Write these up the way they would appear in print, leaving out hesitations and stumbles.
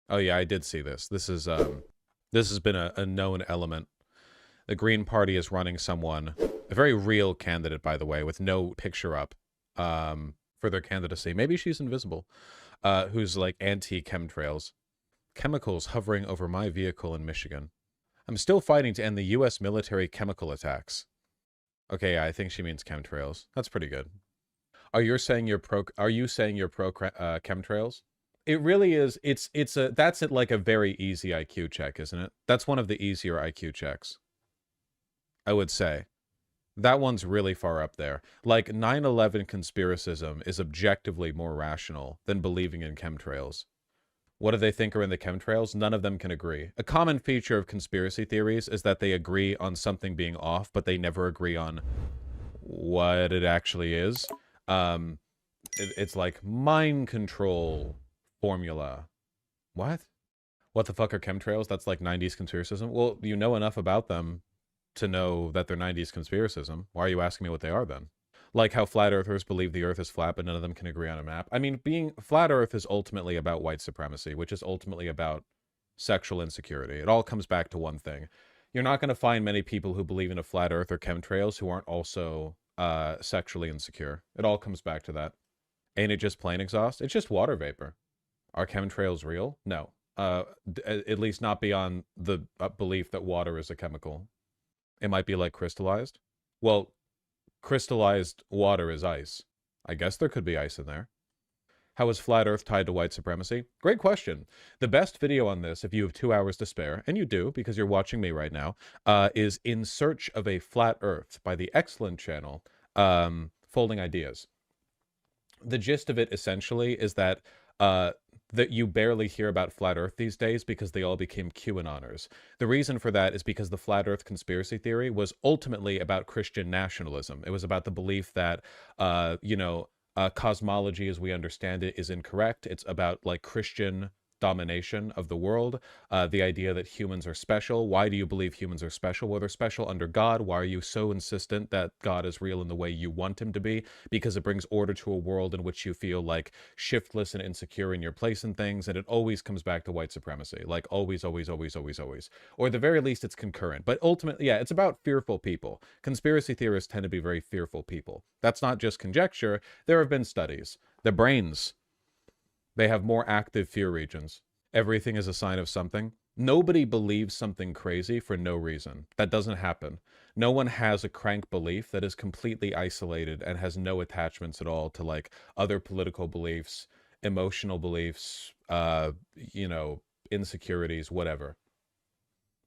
Oh yeah, I did see this. This has been a known element. The Green Party is running someone, a very real candidate, by the way, with no picture up, for their candidacy. Maybe she's invisible. Who's like anti-chemtrails. Chemicals hovering over my vehicle in Michigan. I'm still fighting to end the U.S. military chemical attacks. Okay, yeah, I think she means chemtrails. That's pretty good. Are you saying you're pro? Are you saying you're pro chemtrails? It really is. It's a that's it like a very easy IQ check, isn't it? That's one of the easier IQ checks, I would say. That one's really far up there. Like 9/11 conspiracism is objectively more rational than believing in chemtrails. What do they think are in the chemtrails? None of them can agree. A common feature of conspiracy theories is that they agree on something being off, but they never agree on what it actually is. It's like mind control formula. What? What the fuck are chemtrails? That's like 90s conspiracism? Well, you know enough about them to know that they're 90s conspiracism. Why are you asking me what they are then? Like how flat earthers believe the earth is flat, but none of them can agree on a map. I mean, being flat earth is ultimately about white supremacy, which is ultimately about sexual insecurity. It all comes back to one thing. You're not going to find many people who believe in a flat earth or chemtrails who aren't also sexually insecure. It all comes back to that. Ain't it just plain exhaust? It's just water vapor. Are chemtrails real? No. At least not beyond the belief that water is a chemical. It might be like crystallized. Well, crystallized water is ice. I guess there could be ice in there. How is flat earth tied to white supremacy? Great question. The best video on this, if you have 2 hours to spare, and you do because you're watching me right now, is In Search of a Flat Earth by the excellent channel Folding Ideas. The gist of it essentially is that that you barely hear about flat earth these days because they all became QAnoners. The reason for that is because the flat earth conspiracy theory was ultimately about Christian nationalism. It was about the belief that, cosmology as we understand it is incorrect. It's about like Christian domination of the world, the idea that humans are special. Why do you believe humans are special? Well, they're special under God. Why are you so insistent that God is real in the way you want him to be? Because it brings order to a world in which you feel like shiftless and insecure in your place in things, and it always comes back to white supremacy. Like always, always, always, always, always. Or at the very least, it's concurrent. But ultimately, yeah, it's about fearful people. Conspiracy theorists tend to be very fearful people. That's not just conjecture. There have been studies. The brains, they have more active fear regions. Everything is a sign of something. Nobody believes something crazy for no reason. That doesn't happen. No one has a crank belief that is completely isolated and has no attachments at all to like other political beliefs, emotional beliefs, insecurities, whatever.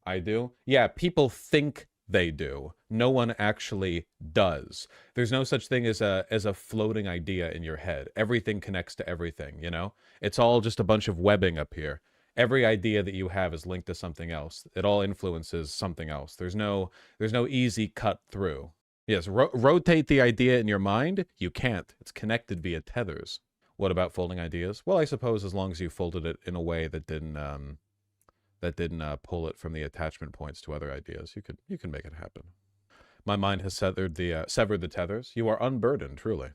I do? Yeah, people think they do. No one actually does. There's no such thing as a floating idea in your head. Everything connects to everything, you know? It's all just a bunch of webbing up here. Every idea that you have is linked to something else. It all influences something else. There's no easy cut through. Yes, rotate the idea in your mind. You can't. It's connected via tethers. What about folding ideas? Well, I suppose as long as you folded it in a way that didn't pull it from the attachment points to other ideas. You can make it happen. My mind has severed the tethers. You are unburdened, truly.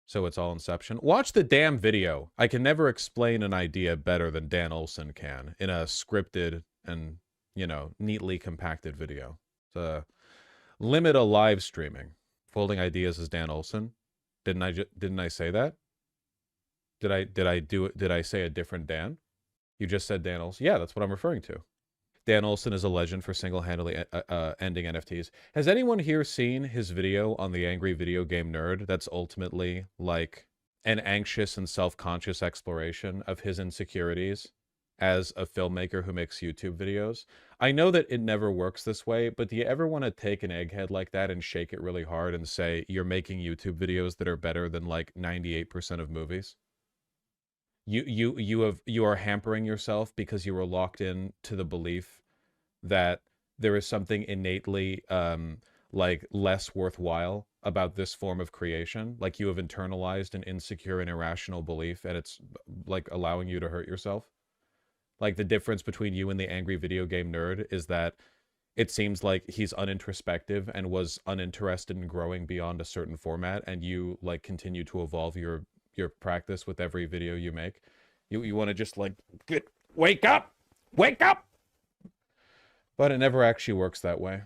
So it's all inception. Watch the damn video. I can never explain an idea better than Dan Olson can in a scripted and, neatly compacted video. Limit a live streaming. Folding ideas is Dan Olson. Didn't I say that? Did I say a different Dan? You just said Dan Olson. Yeah, that's what I'm referring to. Dan Olson is a legend for single-handedly ending NFTs. Has anyone here seen his video on the Angry Video Game Nerd that's ultimately like an anxious and self-conscious exploration of his insecurities as a filmmaker who makes YouTube videos? I know that it never works this way, but do you ever want to take an egghead like that and shake it really hard and say you're making YouTube videos that are better than like 98% of movies? You are hampering yourself because you were locked in to the belief that there is something innately like less worthwhile about this form of creation. Like you have internalized an insecure and irrational belief, and it's like allowing you to hurt yourself. Like the difference between you and the angry video game nerd is that it seems like he's unintrospective and was uninterested in growing beyond a certain format, and you like continue to evolve your practice with every video you make. You want to just like Wake up! Wake up! But it never actually works that way.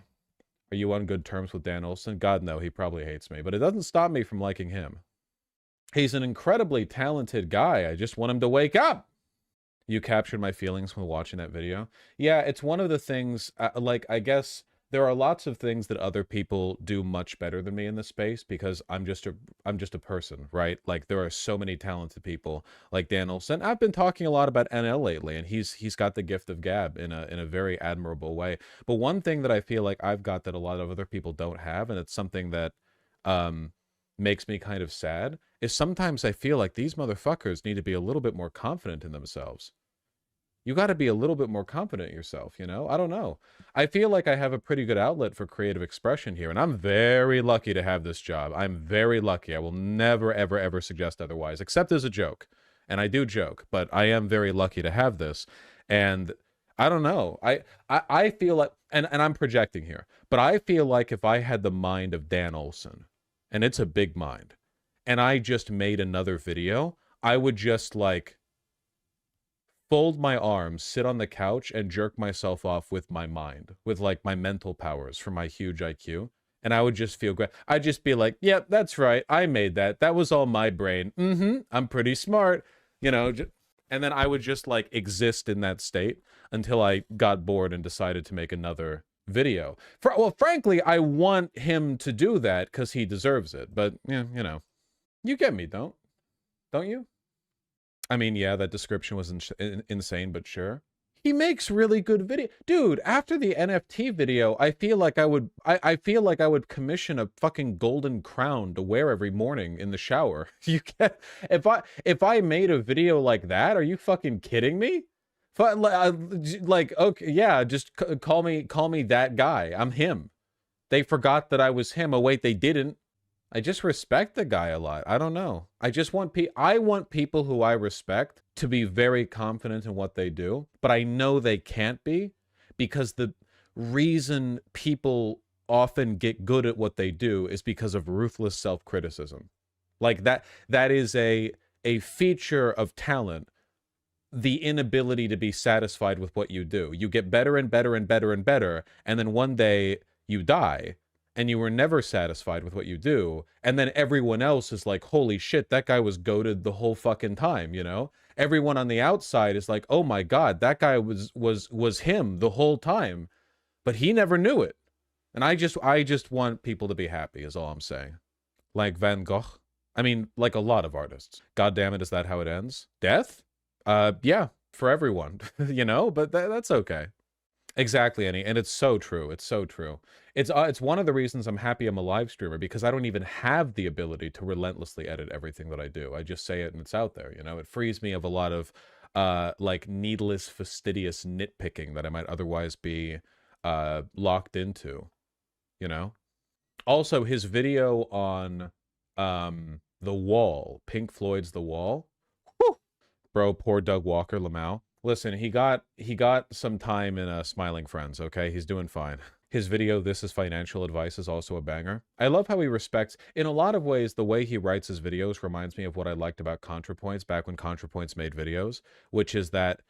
Are you on good terms with Dan Olson? God, no, he probably hates me. But it doesn't stop me from liking him. He's an incredibly talented guy. I just want him to wake up. You captured my feelings when watching that video. Yeah, it's one of the things, like, I guess there are lots of things that other people do much better than me in this space because I'm just a person, right? Like, there are so many talented people like Dan Olson. I've been talking a lot about NL lately, and he's got the gift of gab in a very admirable way. But one thing that I feel like I've got that a lot of other people don't have, and it's something that makes me kind of sad, is sometimes I feel like these motherfuckers need to be a little bit more confident in themselves. You got to be a little bit more confident in yourself, you know? I don't know. I feel like I have a pretty good outlet for creative expression here, and I'm very lucky to have this job. I'm very lucky. I will never, ever, ever suggest otherwise, except as a joke. And I do joke, but I am very lucky to have this. And I don't know. I feel like, and I'm projecting here, but I feel like if I had the mind of Dan Olson, and it's a big mind, and I just made another video, I would just, like, fold my arms, sit on the couch, and jerk myself off with my mind, with, like, my mental powers from my huge IQ. And I would just feel great. I'd just be like, yep, that's right. I made that. That was all my brain. I'm pretty smart, you know. And then I would just, like, exist in that state until I got bored and decided to make another video. Well, frankly, I want him to do that because he deserves it. But, yeah, you know, you get me, don't you? I mean, yeah, that description was insane, but sure. He makes really good video. Dude, after the NFT video, I feel like I would commission a fucking golden crown to wear every morning in the shower. You get, if I made a video like that, are you fucking kidding me? Like, okay, yeah, just call me that guy. I'm him. They forgot that I was him. Oh wait, they didn't. I just respect the guy a lot. I don't know. I want people who I respect to be very confident in what they do, but I know they can't be because the reason people often get good at what they do is because of ruthless self-criticism. Like that is a feature of talent, the inability to be satisfied with what you do. You get better and better and better and better, and then one day you die. And you were never satisfied with what you do, and then everyone else is like, holy shit, that guy was goated the whole fucking time, you know? Everyone on the outside is like, oh my god, that guy was him the whole time, but he never knew it. And I just want people to be happy is all I'm saying. Like Van Gogh. I mean, like a lot of artists. God damn it, is that how it ends? Death? Yeah, for everyone, you know, but that's okay. Exactly, Annie, and it's so true. It's so true. It's one of the reasons I'm happy I'm a live streamer, because I don't even have the ability to relentlessly edit everything that I do. I just say it and it's out there, you know? It frees me of a lot of, like, needless, fastidious nitpicking that I might otherwise be locked into, you know? Also, his video on The Wall, Pink Floyd's The Wall. Whew! Bro, poor Doug Walker, Lamau. Listen, he got some time in Smiling Friends, okay? He's doing fine. His video, This is Financial Advice, is also a banger. I love how he respects, in a lot of ways, the way he writes his videos reminds me of what I liked about ContraPoints back when ContraPoints made videos, which is that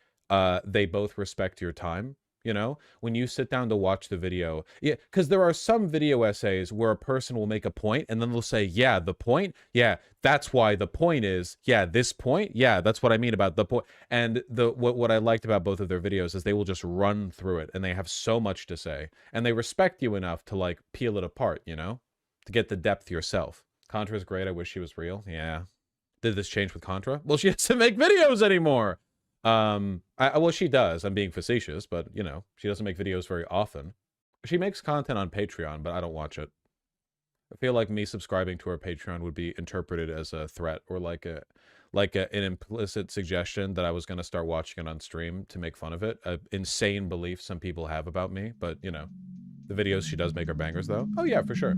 they both respect your time. You know, when you sit down to watch the video, yeah, because there are some video essays where a person will make a point and then they'll say, yeah, the point, yeah, that's why the point is, yeah, this point, yeah, that's what I mean about the point. And what I liked about both of their videos is they will just run through it and they have so much to say and they respect you enough to, like, peel it apart, you know, to get the depth yourself. Contra is great. I wish she was real. Yeah. Did this change with Contra? Well, she doesn't make videos anymore. Well, she does. I'm being facetious, but, you know, she doesn't make videos very often. She makes content on Patreon, but I don't watch it. I feel like me subscribing to her Patreon would be interpreted as a threat or like an implicit suggestion that I was going to start watching it on stream to make fun of it. An insane belief some people have about me, but, you know, the videos she does make are bangers, though. Oh, yeah, for sure.